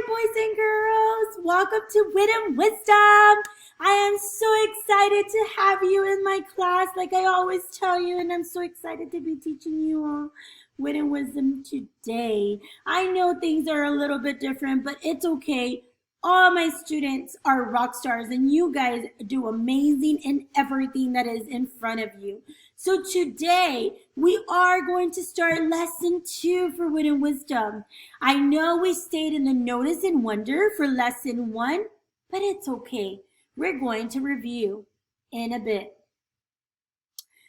Hi, boys and girls. Welcome to Wit and Wisdom. I am so excited to have you in my class, like I always tell you, and I'm so excited to be teaching you all Wit and Wisdom today. I know things are a little bit different, but it's okay. All my students are rock stars, and you guys do amazing in everything that is in front of you. So today we are going to start lesson 2 for Wit and Wisdom. I know we stayed in the Notice and Wonder for lesson 1, but it's okay. We're going to review in a bit.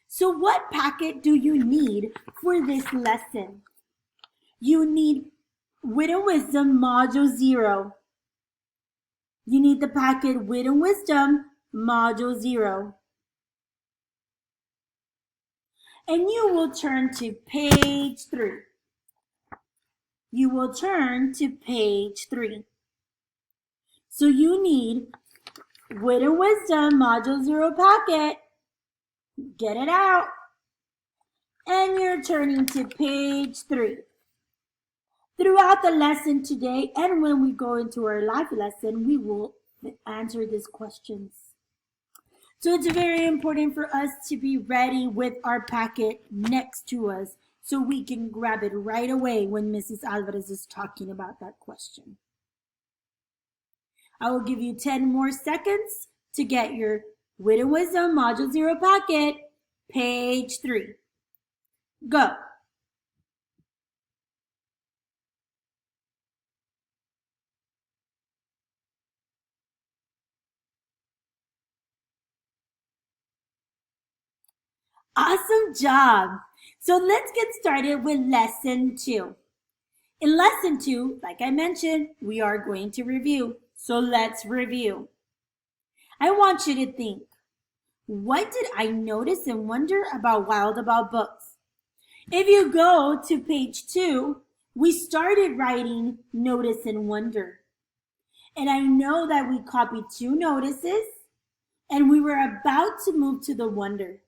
So what packet do you need for this lesson? You need Wit and Wisdom Module 0. You need the packet Wit and Wisdom Module 0. And you will turn to page 3. You will turn to page 3. So you need Wit and Wisdom Module 0 packet. Get it out. And you're turning to page 3. Throughout the lesson today, and when we go into our live lesson, we will answer these questions. So it's very important for us to be ready with our packet next to us so we can grab it right away when Mrs. Alvarez is talking about that question. I will give you 10 more seconds to get your Wit and Wisdom Module 0 packet, page 3. Go. Awesome job. So let's get started with lesson 2. In lesson 2, like I mentioned, we are going to review. So let's review. I want you to think, what did I notice and wonder about Wild About Books? If you go to page 2, we started writing Notice and Wonder. And I know that we copied 2 notices and we were about to move to the wonder.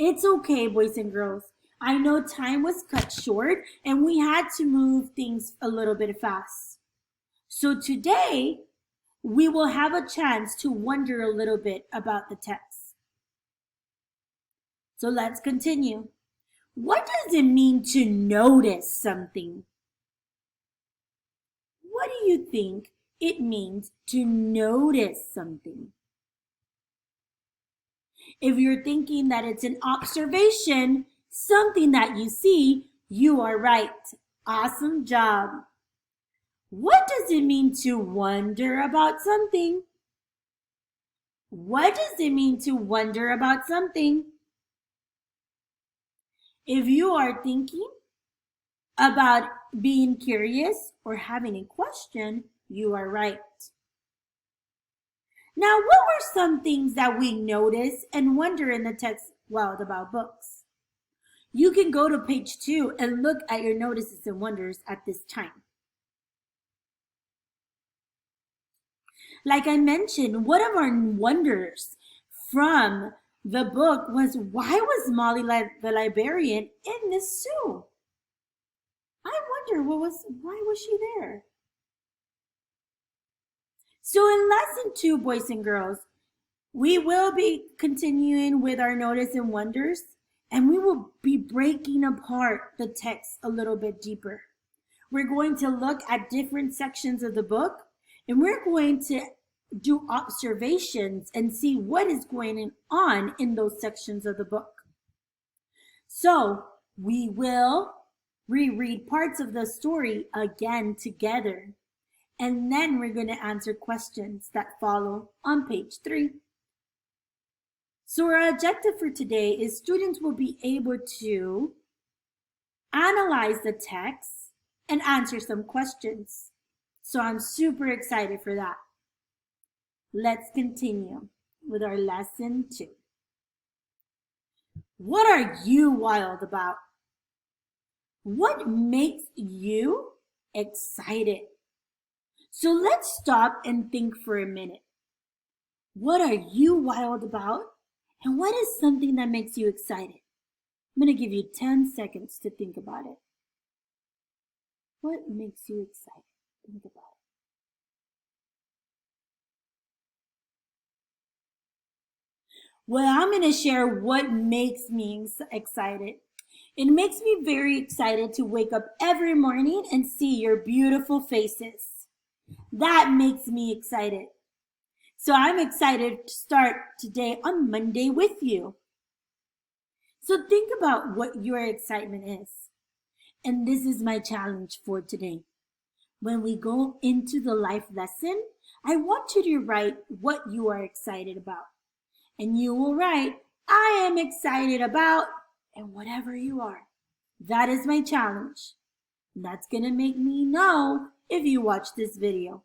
It's okay, boys and girls. I know time was cut short and we had to move things a little bit fast. So today, we will have a chance to wonder a little bit about the text. So let's continue. What does it mean to notice something? What do you think it means to notice something? If you're thinking that it's an observation, something that you see, you are right. Awesome job. What does it mean to wonder about something? What does it mean to wonder about something? If you are thinking about being curious or having a question, you are right. Now, what were some things that we notice and wonder in the text Wild About Books? You can go to page 2 and look at your notices and wonders at this time. Like I mentioned, one of our wonders from the book was, why was Molly the librarian in the zoo? I wonder why was she there? So in lesson 2, boys and girls, we will be continuing with our notice and wonders, and we will be breaking apart the text a little bit deeper. We're going to look at different sections of the book, and we're going to do observations and see what is going on in those sections of the book. So we will reread parts of the story again together. And then we're going to answer questions that follow on page 3. So our objective for today is students will be able to analyze the text and answer some questions. So I'm super excited for that. Let's continue with our lesson 2. What are you wild about? What makes you excited? So let's stop and think for a minute. What are you wild about? And what is something that makes you excited? I'm going to give you 10 seconds to think about it. What makes you excited? Think about it. Well, I'm going to share what makes me excited. It makes me very excited to wake up every morning and see your beautiful faces. That makes me excited. So I'm excited to start today on Monday with you. So think about what your excitement is. And this is my challenge for today. When we go into the life lesson, I want you to write what you are excited about. And you will write, I am excited about, and whatever you are. That is my challenge. That's going to make me know if you watch this video.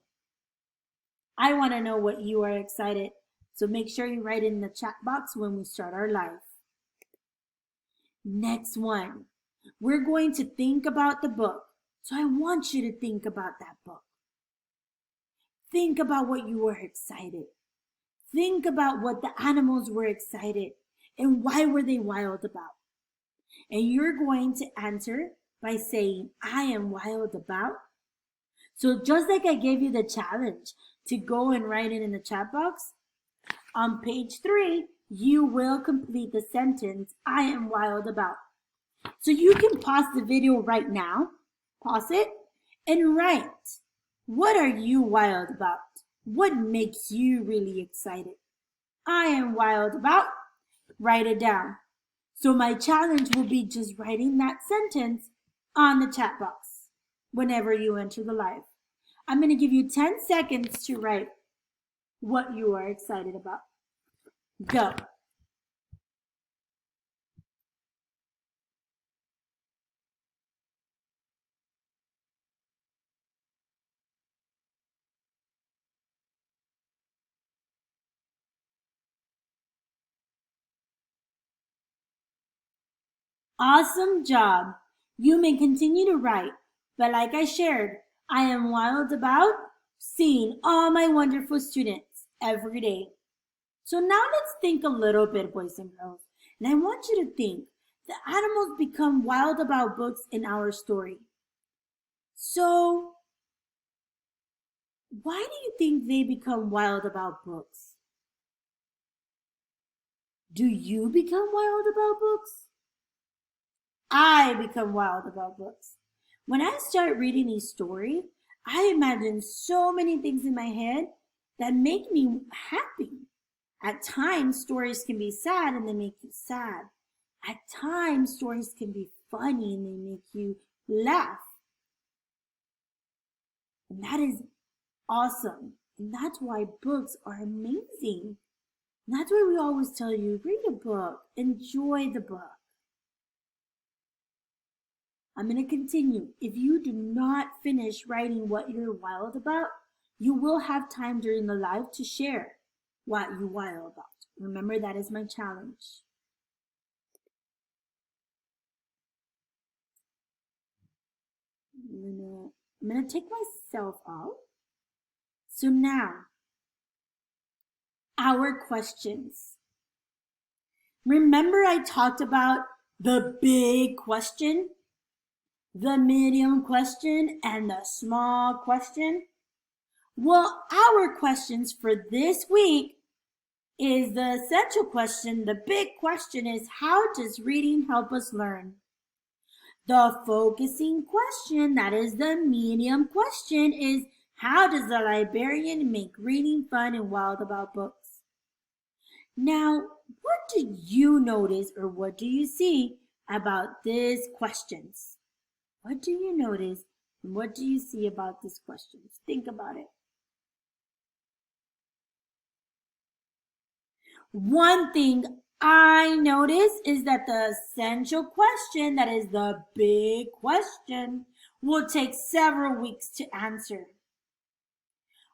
I want to know what you are excited. So make sure you write in the chat box when we start our live. Next one, we're going to think about the book. So I want you to think about that book. Think about what you were excited. Think about what the animals were excited and why were they wild about. And you're going to answer by saying, I am wild about. So just like I gave you the challenge to go and write it in the chat box, on page 3, you will complete the sentence, I am wild about. So you can pause the video right now, pause it, and write, what are you wild about? What makes you really excited? I am wild about, write it down. So my challenge will be just writing that sentence on the chat box whenever you enter the live. I'm going to give you 10 seconds to write what you are excited about. Go. Awesome job. You may continue to write, but like I shared, I am wild about seeing all my wonderful students every day. So now let's think a little bit, boys and girls. And I want you to think, the animals become wild about books in our story. So why do you think they become wild about books? Do you become wild about books? I become wild about books. When I start reading a story, I imagine so many things in my head that make me happy. At times, stories can be sad and they make you sad. At times, stories can be funny and they make you laugh. And that is awesome. And that's why books are amazing. And that's why we always tell you, read a book, enjoy the book. I'm going to continue. If you do not finish writing what you're wild about, you will have time during the live to share what you're wild about. Remember, that is my challenge. I'm gonna take myself out. So now, our questions. Remember I talked about the big question, the medium question, and the small question? Well, our questions for this week is the essential question. The big question is, how does reading help us learn? The focusing question, that is the medium question, is how does the librarian make reading fun and wild about books? Now, what do you notice or what do you see about these questions? What do you notice and what do you see about these questions? Think about it. One thing I notice is that the essential question, that is the big question, will take several weeks to answer.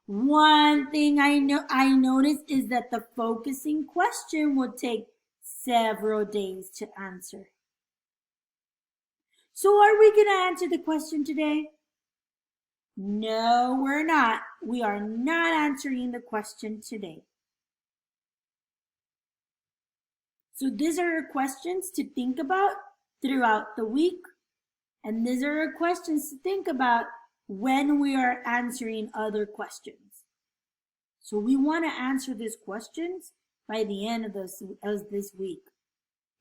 One thing I notice is that the focusing question will take several days to answer. So are we going to answer the question today? No, we're not. We are not answering the question today. So these are your questions to think about throughout the week. And these are your questions to think about when we are answering other questions. So we want to answer these questions by the end of this week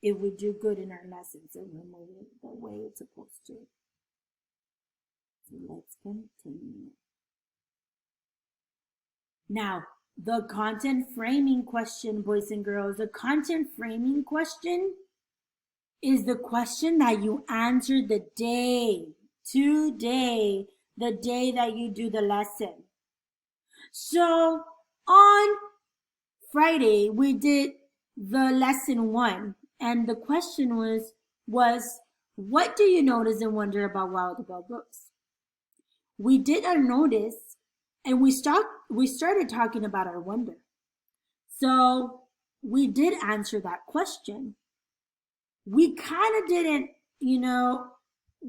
if we do good in our lessons and we move it the way it's supposed to. So let's continue. Now, the content framing question, boys and girls, the content framing question is the question that you answer the day, today, the day that you do the lesson. So on Friday, we did the lesson 1, and the question was what do you notice and wonder about Wild About Books? We did our notice, and we started talking about our wonder. So we did answer that question. We kind of didn't,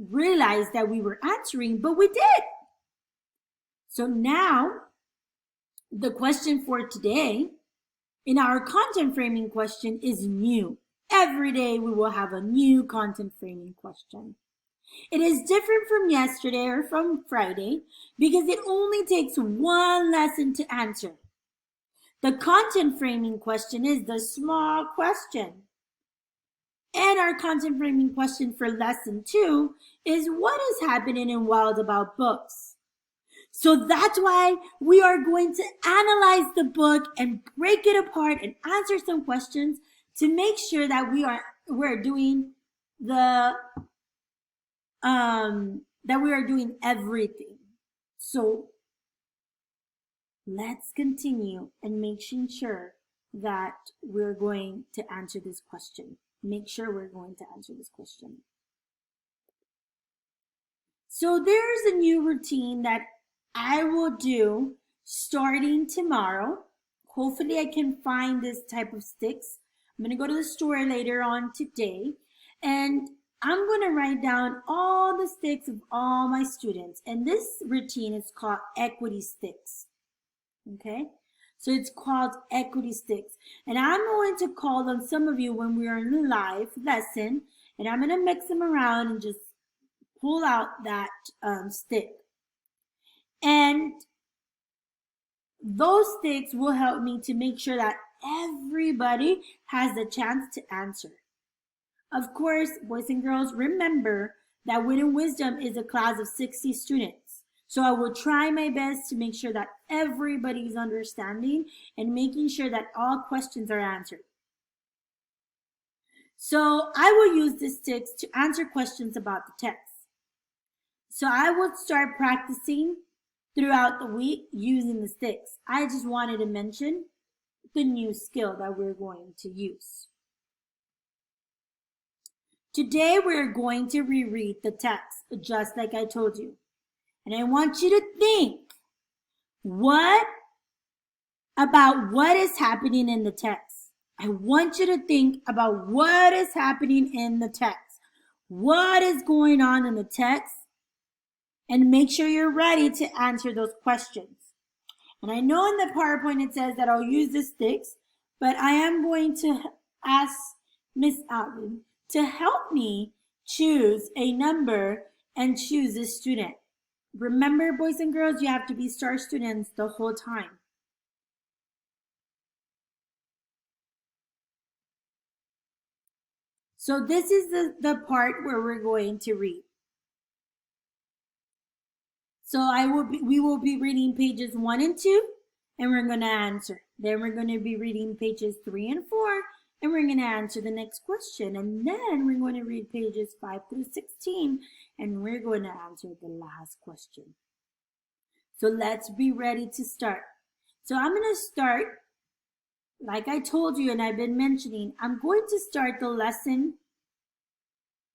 realize that we were answering, but we did. So now the question for today in our content framing question is new. Every day we will have a new content framing question. It is different from yesterday or from Friday because it only takes one lesson to answer. The content framing question is the small question. And our content framing question for lesson 2 is what is happening in Wild About Books? So that's why we are going to analyze the book and break it apart and answer some questions to make sure that we're doing everything. So let's continue and making sure that we're going to answer this question. Make sure we're going to answer this question. So there's a new routine that I will do starting tomorrow. Hopefully I can find this type of sticks. I'm going to go to the store later on today, and I'm going to write down all the sticks of all my students. And this routine is called equity sticks. Okay? So it's called equity sticks. And I'm going to call on some of you when we are in a live lesson, and I'm going to mix them around and just pull out that stick. And those sticks will help me to make sure that everybody has the chance to answer. Of course, boys and girls, remember that Wit and Wisdom is a class of 60 students. So I will try my best to make sure that everybody is understanding and making sure that all questions are answered. So I will use the sticks to answer questions about the text. So I will start practicing throughout the week using the sticks. I just wanted to mention the new skill that we're going to use. Today we're going to reread the text, just like I told you. And I want you to think about what is happening in the text. I want you to think about what is happening in the text. What is going on in the text? And make sure you're ready to answer those questions. And I know in the PowerPoint it says that I'll use the sticks, but I am going to ask Miss Alvin to help me choose a number and choose a student. Remember, boys and girls, you have to be STAR students the whole time. So this is the part where we're going to read. So we will be reading pages 1 and 2, and we're going to answer. Then we're going to be reading pages 3 and 4, and we're going to answer the next question. And then we're going to read pages 5 through 16, and we're going to answer the last question. So let's be ready to start. So I'm going to start, like I told you and I've been mentioning, I'm going to start the lesson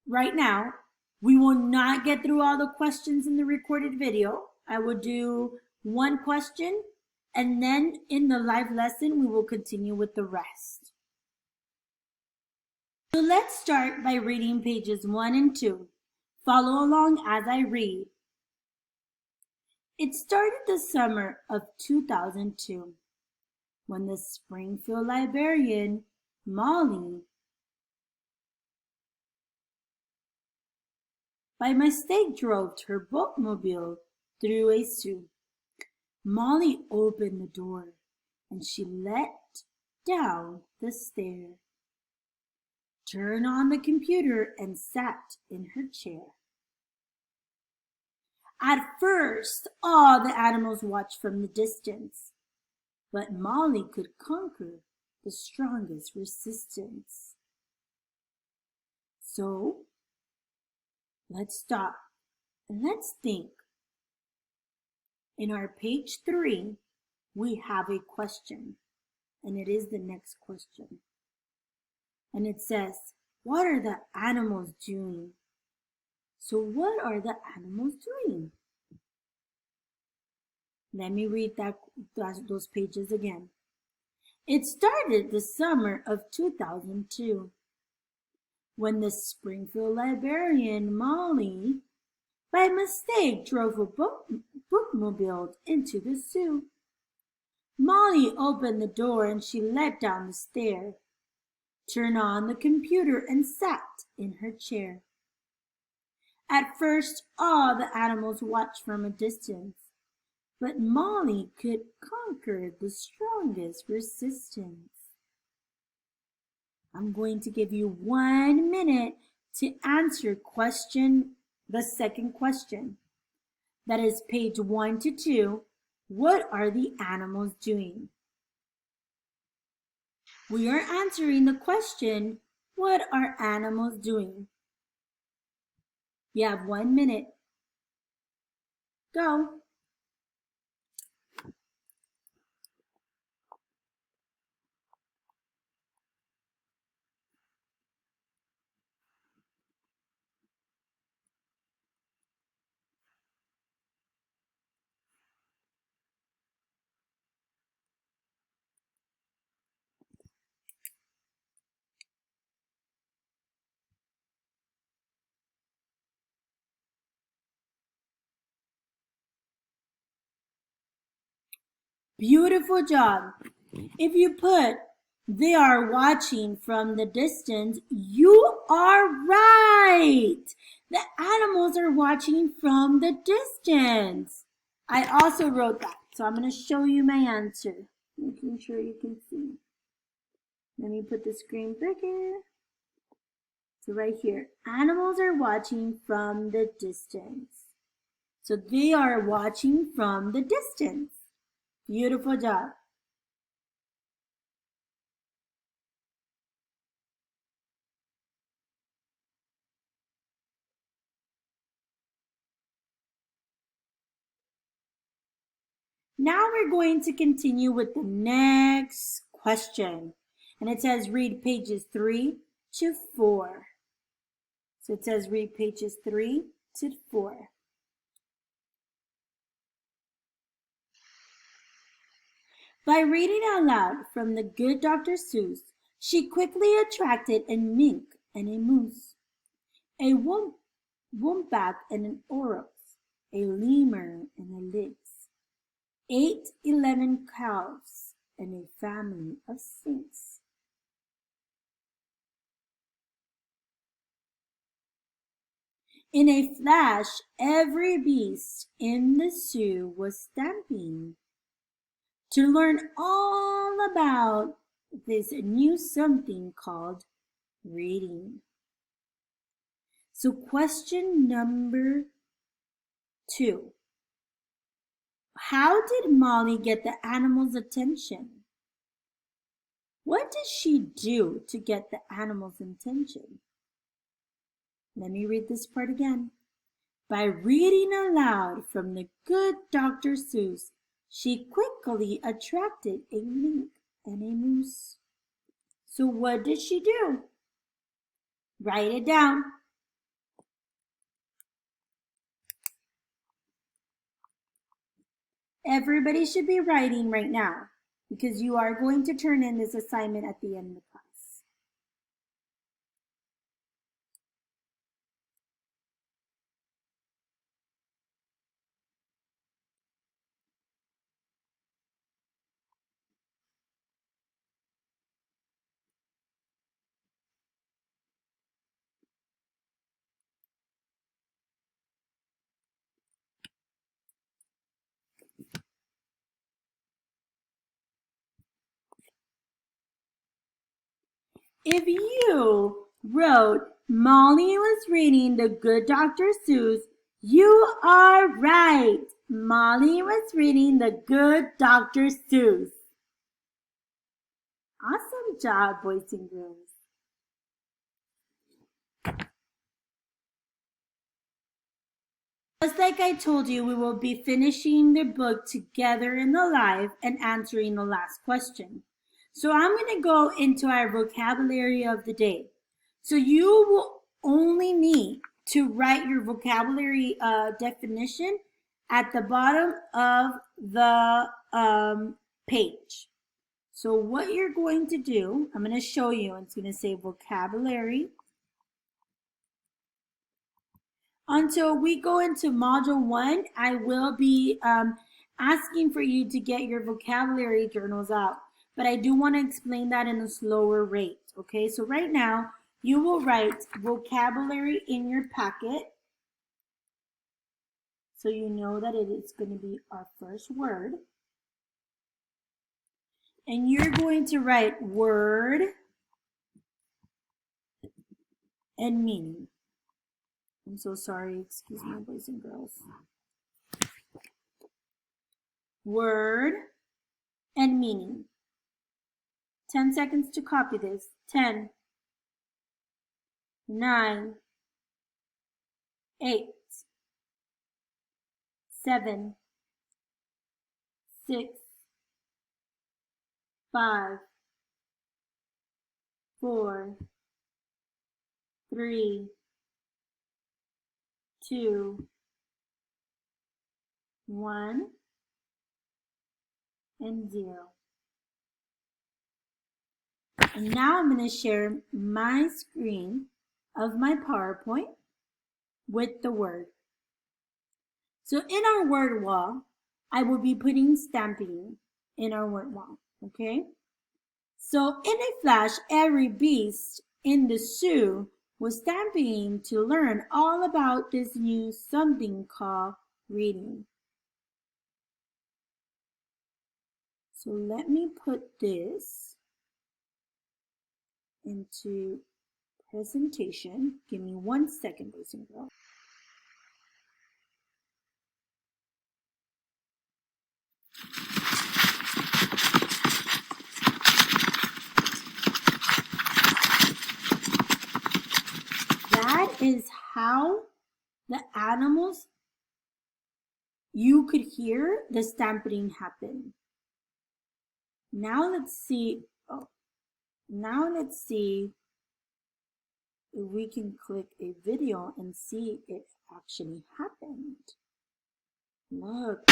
right now. We will not get through all the questions in the recorded video. I will do one question, and then in the live lesson, we will continue with the rest. So let's start by reading pages 1 and 2. Follow along as I read. It started the summer of 2002 when the Springfield librarian, Molly, by mistake drove her bookmobile through a zoo. Molly opened the door and she let down the stair, turned on the computer, and sat in her chair. At first, all the animals watched from the distance, but Molly could conquer the strongest resistance. So, let's stop and let's think. In our page 3, we have a question, and it is the next question. And it says, what are the animals doing? So what are the animals doing? Let me read those pages again. It started the summer of 2002 when the Springfield librarian Molly, by mistake, drove a bookmobile into the zoo. Molly opened the door and she let down the stair, turned on the computer, and sat in her chair. At first, all the animals watched from a distance, but Molly could conquer the strongest resistance. I'm going to give you 1 minute to answer the second question. That is page 1 to 2. What are the animals doing? We are answering the question, what are animals doing? You have 1 minute. Go. Beautiful job. If you put they are watching from the distance, you are right. The animals are watching from the distance. I also wrote that, so I'm going to show you my answer, making sure you can see. Let me put the screen bigger. So right here, animals are watching from the distance. So they are watching from the distance. Beautiful job. Now we're going to continue with the next question. And it says read pages 3 to 4. So it says read pages 3 to 4. By reading out loud from the good Dr. Seuss, she quickly attracted a mink and a moose, a wombat and an oryx, a lemur and a lynx, 11 calves, and a family of snakes. In a flash, every beast in the zoo was stamping. To learn all about this new something called reading. So question number 2. How did Molly get the animals' attention? What did she do to get the animals' attention? Let me read this part again. By reading aloud from the good Dr. Seuss, she quickly attracted a mink and a moose. So what did she do? Write it down. Everybody should be writing right now because you are going to turn in this assignment at the end of the class. if you wrote Molly was reading The Good Dr. Seuss, you are right. Molly was reading The Good Dr. Seuss. Awesome job, boys and girls. Just like I told you, we will be finishing the book together in the live and answering the last question. So I'm going to go into our vocabulary of the day. So you will only need to write your vocabulary definition at the bottom of the page. So what you're going to do, I'm going to show you. It's going to say vocabulary. Until we go into module 1, I will be asking for you to get your vocabulary journals out. But I do want to explain that in a slower rate. Okay, so right now, you will write vocabulary in your packet. So you know that it is going to be our first word. And you're going to write word and meaning. I'm so sorry, excuse me, boys and girls. Word and meaning. 10 seconds to copy this. 10, 9, 8, 7, 6, 5, 4, 3, 2, 1, and 0. And now I'm going to share my screen of my PowerPoint with the word. So in our word wall, I will be putting stamping in our word wall, okay? So in a flash, every beast in the zoo was stamping to learn all about this new something called reading. So let me put this into presentation. Give me 1 second, boys and girls. That is how the animals, you could hear the stamping happen. Now let's see, if we can click a video and see it actually happened. Look.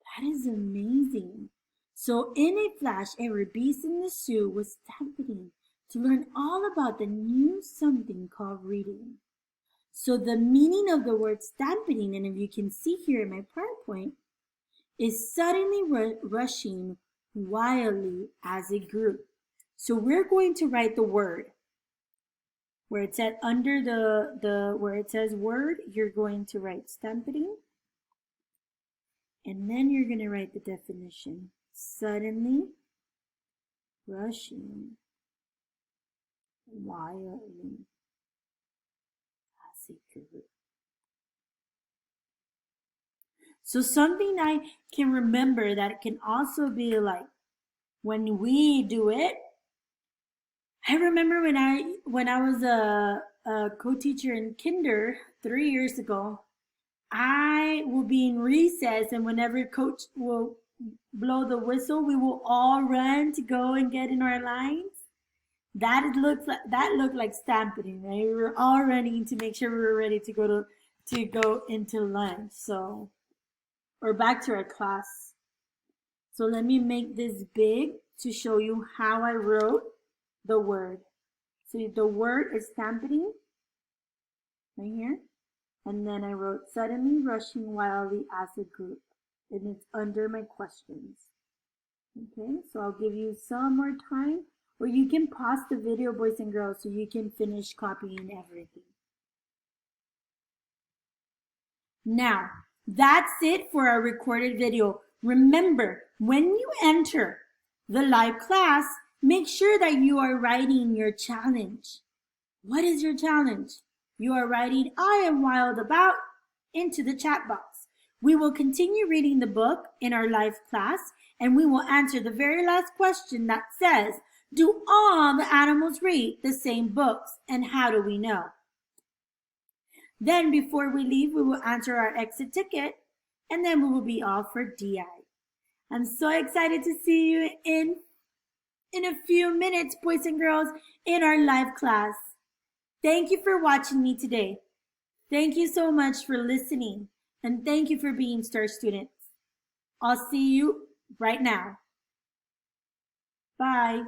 That is amazing. So in a flash, every beast in the zoo was stamping to learn all about the new something called reading. So the meaning of the word stamping, and if you can see here in my PowerPoint, is suddenly rushing wildly as a group. So we're going to write the word. Where it's at under where it says word, you're going to write stamping. And then you're going to write the definition. Suddenly rushing wildly as a group. So something I can remember that it can also be like when we do it. I remember when I was a co-teacher in kinder 3 years ago, I will be in recess, and whenever coach will blow the whistle, we will all run to go and get in our lines. That looked like stamping, right? We were all running to make sure we were ready to go into lunch. So, or back to our class. So let me make this big to show you how I wrote the word. So the word is stamping right here. And then I wrote suddenly rushing wildly as a group. And it's under my questions. Okay, so I'll give you some more time. Or you can pause the video, boys and girls, so you can finish copying everything. Now, that's it for our recorded video. Remember, when you enter the live class, make sure that you are writing your challenge. What is your challenge? You are writing "I am wild about" into the chat box. We will continue reading the book in our live class, and we will answer the very last question that says, do all the animals read the same books, and how do we know? Then before we leave, we will answer our exit ticket, and then we will be off for DI. I'm so excited to see you in a few minutes, boys and girls, in our live class. Thank you for watching me today. Thank you so much for listening, and thank you for being STAR students. I'll see you right now. Bye.